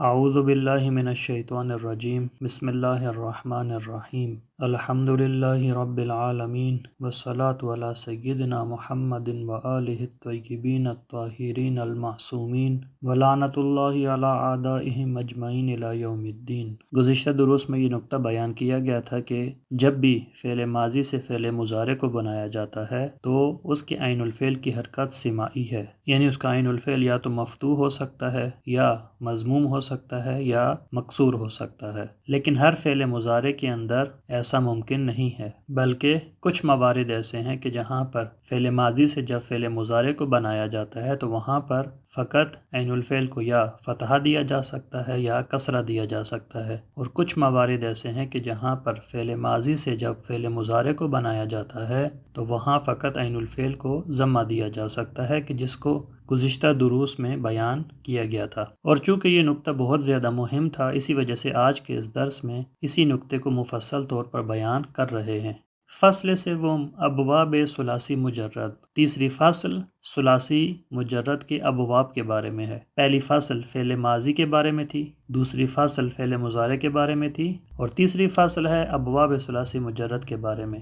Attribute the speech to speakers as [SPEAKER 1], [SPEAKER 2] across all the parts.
[SPEAKER 1] اعوذ باللہ من الشیطان الرجیم بسم اللہ الرحمن الرحیم الحمد للہ رب العالمین والصلاة علی سیدنا محمد وآلہ الطیبین الطاہرین المعصومین ولعنۃ اللہ علی اعدائہم اجمعین الی یوم الدین۔ گزشتہ دروس میں یہ نقطہ بیان کیا گیا تھا کہ جب بھی فعل ماضی سے فعل مضارع کو بنایا جاتا ہے تو اس کے عین الفعل کی حرکت سماعی ہے، یعنی اس کا عین الفعل یا تو مفتوح ہو سکتا ہے یا مضموم ہو سکتا ہے یا مکسور ہو سکتا ہے، لیکن ہر فعل مضارع کے اندر ایسا ممکن نہیں ہے، بلکہ کچھ موارد ایسے ہیں کہ جہاں پر فعل ماضی سے جب فعل مضارع کو بنایا جاتا ہے تو وہاں پر فقط عین الفعل کو یا فتحہ دیا جا سکتا ہے یا کسرہ دیا جا سکتا ہے، اور کچھ موارد ایسے ہیں کہ جہاں پر فعل ماضی سے جب فعل مضارع کو بنایا جاتا ہے تو وہاں فقط عین الفعل کو ضمہ دیا جا سکتا ہے، کہ جس کو گزشتہ دروس میں بیان کیا گیا تھا۔ اور چونکہ یہ نقطہ بہت زیادہ مہم تھا، اسی وجہ سے آج کے اس درس میں اسی نقطے کو مفصل طور پر بیان کر رہے ہیں۔ فصل سوم ابواب ثلاثی مجرد، تیسری فصل ثلاثی مجرد کے ابواب کے بارے میں ہے۔ پہلی فصل فعل ماضی کے بارے میں تھی، دوسری فصل فعل مضارع کے بارے میں تھی، اور تیسری فصل ہے ابواب ثلاثی مجرد کے بارے میں۔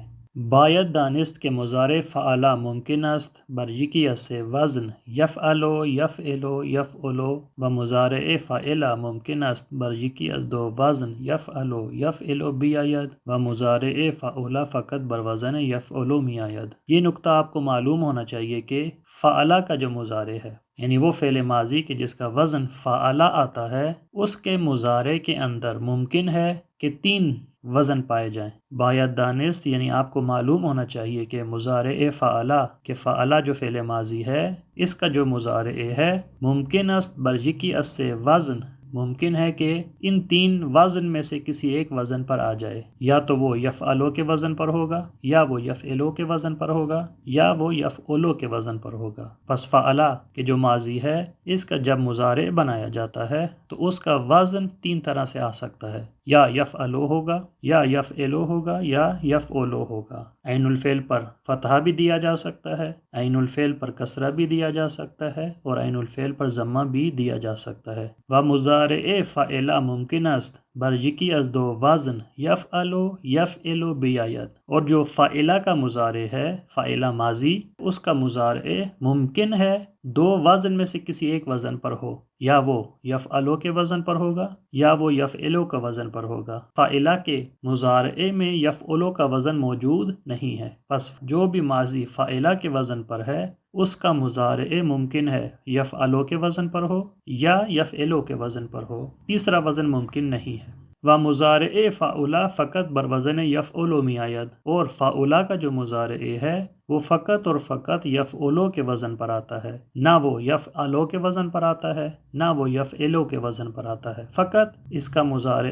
[SPEAKER 1] باید دانست کے مضارع فعلا ممکن است بر یکی از سه وزن یفعلو یفعلو یفعلو و مضارع فعلا ممکن است بر یکی از دو وزن یفعلو یفعلو بیاید و مضارع فعلا فقط بر وزن یفعلو میاید۔ یہ نقطہ آپ کو معلوم ہونا چاہیے کہ فعلا کا جو مضارع ہے، یعنی وہ فعل ماضی کے جس کا وزن فعلا آتا ہے، اس کے مضارع کے اندر ممکن ہے کہ تین وزن پائے جائیں۔ باید دانست یعنی آپ کو معلوم ہونا چاہیے کہ مضارع فعلا کہ فعلا جو فعل ماضی ہے، اس کا جو مضارع ہے ممکن است بر یکی از سه وزن، ممکن ہے کہ ان تین وزن میں سے کسی ایک وزن پر آ جائے، یا تو وہ یفعلو کے وزن پر ہوگا، یا وہ یفعلو کے وزن پر ہوگا، یا وہ یفعلو کے وزن پر ہوگا۔ پس فعلا کہ جو ماضی ہے، اس کا جب مضارع بنایا جاتا ہے تو اس کا وزن تین طرح سے آ سکتا ہے، یا یفعلو ہوگا، یا یفعلو ہوگا، یا یفعلو ہوگا۔ عین الفعل پر فتحہ بھی دیا جا سکتا ہے، عین الفعل پر کسرہ بھی دیا جا سکتا ہے، اور عین الفعل پر ضمہ بھی دیا جا سکتا ہے۔ و مضارع فعلا ممکن است بر یکی از دو وزن یفعلو یفعلو بیاید، اور جو فعلا کا مضارع ہے، فعلا ماضی، اس کا مضارع ممکن ہے دو وزن میں سے کسی ایک وزن پر ہو، یا وہ یفعلو کے وزن پر ہوگا یا وہ یفعلو کا وزن پر ہوگا۔ فعلا کے مضارع میں یفعلو کا وزن موجود نہیں ہے، پس جو بھی ماضی فعلا کے وزن پر ہے اس کا مضارع ممکن ہے یفعلو کے وزن پر ہو یا یفعلو کے وزن پر ہو، تیسرا وزن ممکن نہیں ہے۔ و مضارع فعلا فقط بر وزن یفعلو میآید، اور فعلا کا جو مضارع ہے وہ فقط اور فقط یفعلو کے وزن پر آتا ہے، نہ وہ یفعلو کے وزن پر آتا ہے نہ وہ یفعلو کے وزن پر آتا ہے، فقط اس کا مضارع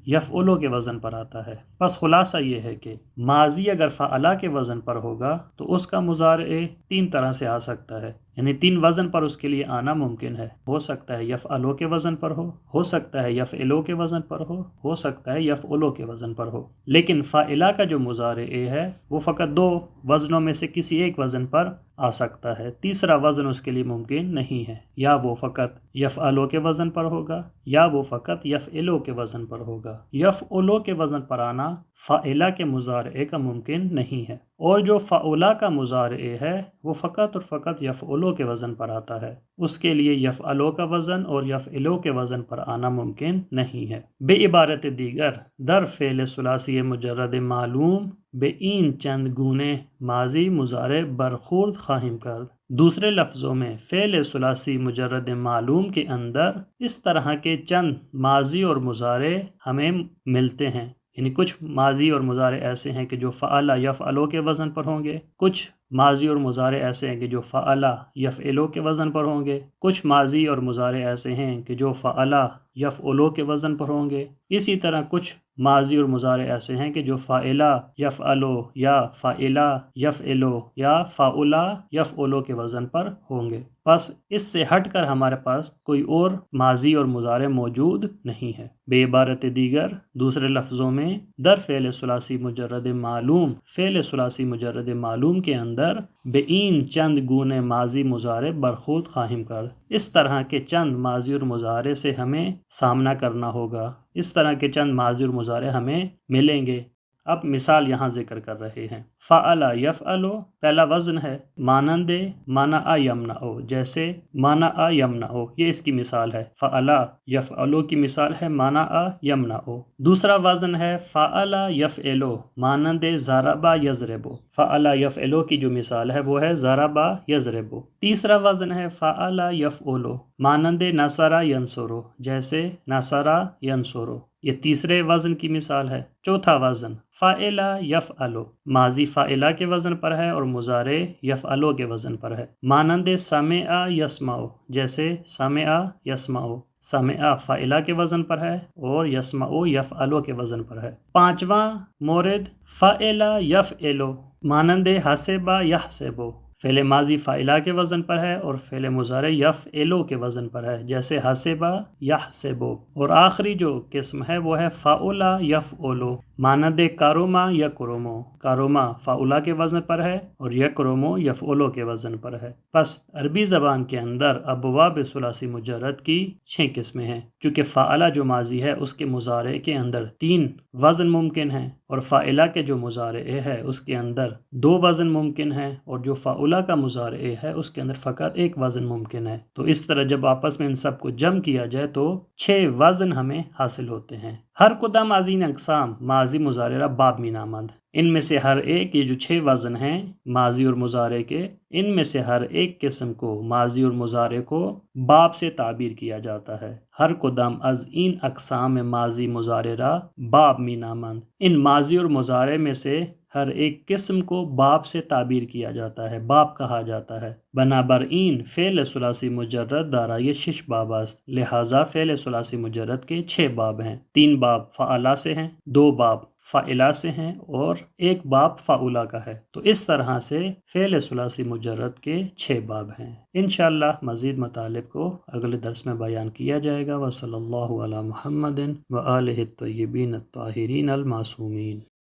[SPEAKER 1] یفعلو کے وزن پر آتا ہے۔ پس خلاصہ یہ ہے کہ ماضی اگر فعلا کے وزن پر ہوگا تو اس کا مضارع تین طرح سے آ سکتا ہے، یعنی تین وزن پر اس کے لیے آنا ممکن ہے۔ ہو سکتا ہے یفعلو کے وزن پر ہو سکتا ہے یفعلو کے وزن پر ہو سکتا ہے یفعلو کے وزن پر ہو، لیکن فعلا کا جو مضارع ہے وہ فقط دو وزنوں میں سے کسی ایک وزن پر آ سکتا ہے، تیسرا وزن اس کے لیے ممکن نہیں ہے، یا وہ فقط یفعلو کے وزن پر ہوگا یا وہ فقط یفعلو کے وزن پر ہوگا۔ یفعلو کے وزن پر آنا فعلا کے مضارع کا ممکن نہیں ہے، اور جو فعلا کا مضارع ہے وہ فقط اور فقط یفعلو کے وزن پر آتا ہے، اس کے لیے یفعلو کا وزن اور یفعلو کے وزن پر آنا ممکن نہیں ہے۔ بے عبارت دیگر در فعل ثلاثی مجرد معلوم بے این چند گونے ماضی مضارع برخورد خواہیم کرد۔ دوسرے لفظوں میں فعل ثلاثی مجرد معلوم کے اندر اس طرح کے چند ماضی اور مضارع ہمیں ملتے ہیں، یعنی کچھ ماضی اور مضارع ایسے ہیں کہ جو فعلا یفعلو کے وزن پر ہوں گے، کچھ ماضی اور مضارع ایسے ہیں کہ جو فعلا یفعلو کے وزن پر ہوں گے، کچھ ماضی اور مضارع ایسے ہیں کہ جو فعلا یفعلو کے وزن پر ہوں گے، اسی طرح کچھ ماضی اور مضارع ایسے ہیں کہ جو فعلا یفعلو یا فعلا یفعلو یا فعلا یفعلو کے وزن پر ہوں گے۔ بس اس سے ہٹ کر ہمارے پاس کوئی اور ماضی اور مضارع موجود نہیں ہے۔ بے عبارت دیگر دوسرے لفظوں میں در فعل ثلاثی مجرد معلوم، فعل ثلاثی مجرد معلوم کے اندر اندر بین چند گونے ماضی مضارع برخورد خواہم کر۔ اس طرح کے چند ماضی اور مضارع سے ہمیں سامنا کرنا ہوگا، اس طرح کے چند ماضی اور مضارع ہمیں ملیں گے۔ اب مثال یہاں ذکر کر رہے ہیں۔ فعل یفعل پہلا وزن ہے، مانند منع یمنع، جیسے منع یمنع، یہ اس کی مثال ہے۔ فعل یفعل کی مثال ہے منع یمنع۔ دوسرا وزن ہے فعل یفعل، مانند ضرب یضرب۔ فعل یفعل کی جو مثال ہے وہ ہے ضرب یضرب۔ تیسرا وزن ہے فعل یفعل، مانند نصر ینصر، جیسے نصر ینصر، یہ تیسرے وزن کی مثال ہے۔ چوتھا وزن فاعل یفعل، ماضی فاعلہ کے وزن پر ہے اور مضارع یفعلو کے وزن پر ہے، مانند سمع یسمع، جیسے سمع یسمع، سمع فاعلہ کے وزن پر ہے اور یسمع یفعلو کے وزن پر ہے۔ پانچواں مورد فاعل یفعل، مانند حسب یحسب، فعل ماضی فاعلہ کے وزن پر ہے اور فعل مضارع یفعلو کے وزن پر ہے، جیسے حسب یحسب۔ اور آخری جو قسم ہے وہ ہے فعل یفعل، مانند کرم یکرم، کرم فعلہ کے وزن پر ہے اور یکرم یفعلو کے وزن پر ہے۔ پس عربی زبان کے اندر ابواب ثلاثی مجرد کی 6 قسمیں ہیں، چونکہ فعلہ جو ماضی ہے اس کے مضارع کے اندر 3 وزن ممکن ہیں، اور فاعلہ کے جو مضارع ہے اس کے اندر 2 وزن ممکن ہیں، اور جو فاعلہ کا مضارع ہے اس کے اندر فقط 1 وزن ممکن ہے۔ تو اس طرح جب آپس میں ان سب کو جمع کیا جائے تو 6 وزن ہمیں حاصل ہوتے ہیں۔ ہر کدام ازین اقسام ماضی مضارع باب می نامند، ان میں سے ہر ایک، یہ جو 6 وزن ہیں ماضی اور مضارع کے، ان میں سے ہر ایک قسم کو ماضی اور مضارع کو باب سے تعبیر کیا جاتا ہے۔ ہر کدام از این اقسام ماضی مضارع باب می نامند، ان ماضی اور مضارع میں سے ہر ایک قسم کو باب سے تعبیر کیا جاتا ہے، باب کہا جاتا ہے۔ بنابراین فعل ثلاثی مجرد دارای 6 باب است، لہٰذا فعل ثلاثی مجرد کے 6 باب ہیں۔ 3 باب فعلہ سے ہیں، 2 باب فاعلہ سے ہیں اور 1 باب فاعلہ کا ہے۔ تو اس طرح سے فعل ثلاثی مجرد کے 6 باب ہیں۔ انشاءاللہ مزید مطالب کو اگلے درس میں بیان کیا جائے گا۔ وصلی اللہ علی محمد وآلہ الطیبین الطاہرین المعصومین۔